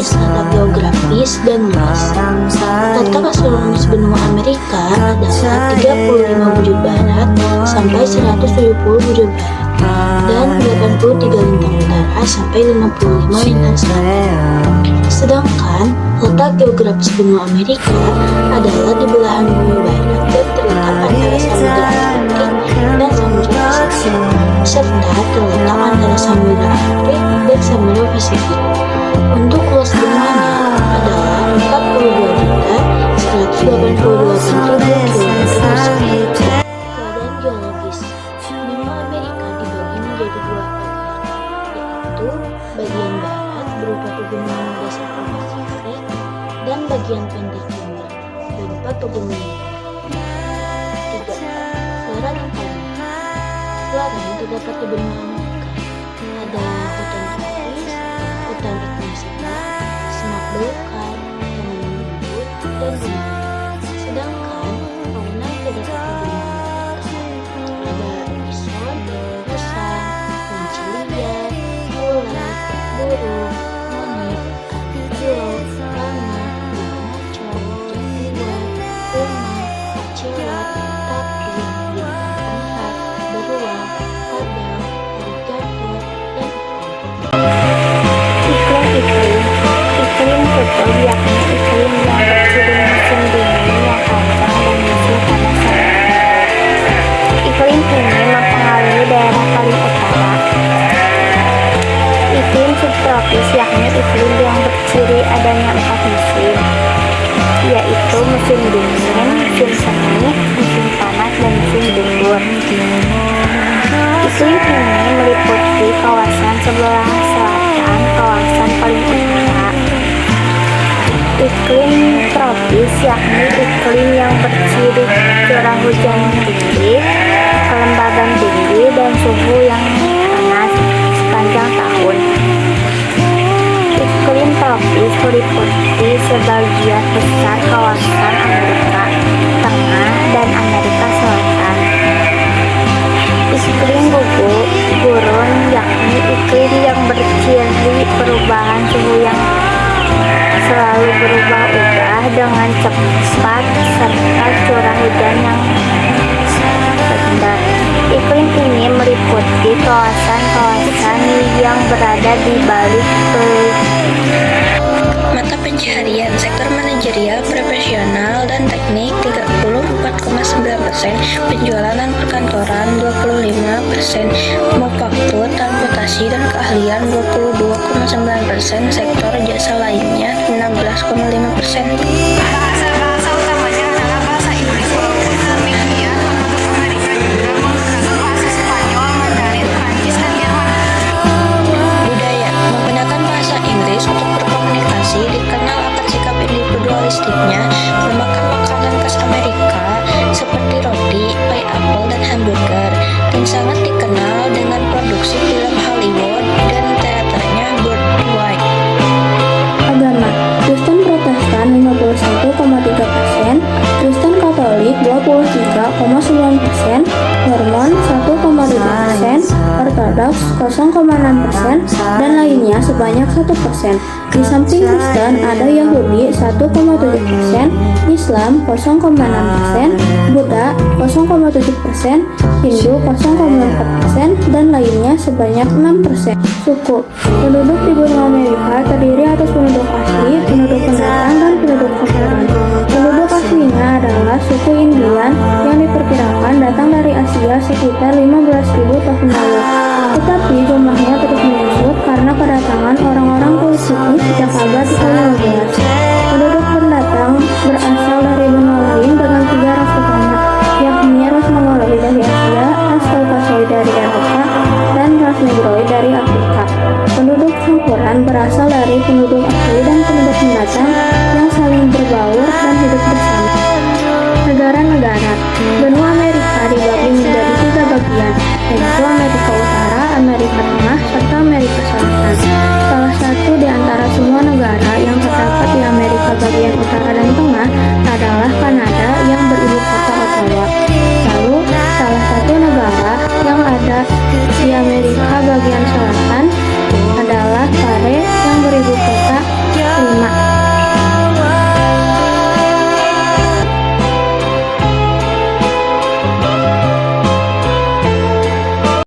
teknis, letak geografis, dan luas. Letak astronomis benua Amerika adalah 35 bujur barat sampai 170 bujur barat dan 83 lintang utara sampai 55 lintang selatan. Sedangkan letak geografis benua Amerika adalah di belahan bumi barat dan terletak antara Samudra Atlantik dan Samudra Pasifik, serta terletak antara Samudra Arctic dan Samudra Pasifik. Untuk luas benuanya adalah 42.188.000 km². Keadaan geologis benua Amerika dibagi menjadi dua bagian, yaitu bagian barat berupa pegunungan dasar Pasifik dan bagian pendek timur berupa pegunungan. 3. Flora dan fauna. Flora yang terdapat di benua Amerika adalah hutan tropis, hutan iklim segar, semak belukar, taman rumput, dan gunung. Sedangkan fauna yang terdapat di benua Amerika adalah bison, musang, kelinci liar, ular, burung, monyet, anjing, lama, macan, jaguar, puma, kecelat, tapir, binatang liar, beruang, kadal, aligator, dan Iklim subtropis yakni iklim yang berciri musim dingin yang panjang dan musim panas yang lama. Iklim ini mempengaruhi daerah paling utara. Iklim subtropis yakni iklim yang berciri adanya 4 musim, yaitu musim dingin, musim semi, musim panas, dan musim gugur. Iklim ini meliputi kawasan sebelah selatan, kawasan paling utara. Iklim tropis yakni iklim yang berciri curah hujan tinggi, kelembaban tinggi, dan suhu yang panas sepanjang tahun. Iklim tropis meliputi sebagian besar kawasan Amerika Tengah dan Amerika Selatan. Iklim gurun yakni iklim yang berciri perubahan suhu yang selalu berubah-ubah dengan cepat serta curah hujan yang rendah. Iklim ini meliputi kawasan-kawasan yang berada di balik mata pencaharian sektor manajerial, profesional, dan teknik 34,9%, penjualan dan perkantoran 25%, manufaktur, transportasi, dan keahlian 22,9%, sektor jasa lainnya 16,5%. Bahasa utamanya adalah bahasa Inggris, walaupun demikian penduduk Amerika juga menggunakan bahasa Spanyol, Mandarin, Prancis, dan Jerman. Budaya menggunakan bahasa Inggris untuk berkomunikasi dikenal akan sikap individualistiknya, memakan makanan khas Amerika seperti roti, pie apple, dan hamburger, dan sangat dikenal dengan produksi film Hollywood dan teaternya Broadway. agama. Kristen Protestan 51,3%, Kristen Katolik 23,9%, Mormon 1,5%, Ortodoks 0,6%, dan lainnya sebanyak 1%. Di samping Kristen ada Yahudi 1,7%, Islam 0,6%, Buddha 0,7%, Hindu 0,4%, dan lainnya sebanyak 6%. Suku. Penduduk di benua Amerika terdiri atas penduduk asli, penduduk pendatang, dan penduduk konfederan. Penduduk aslinya adalah suku Indian yang diperkirakan datang dari Asia sekitar 15.000 tahun lalu.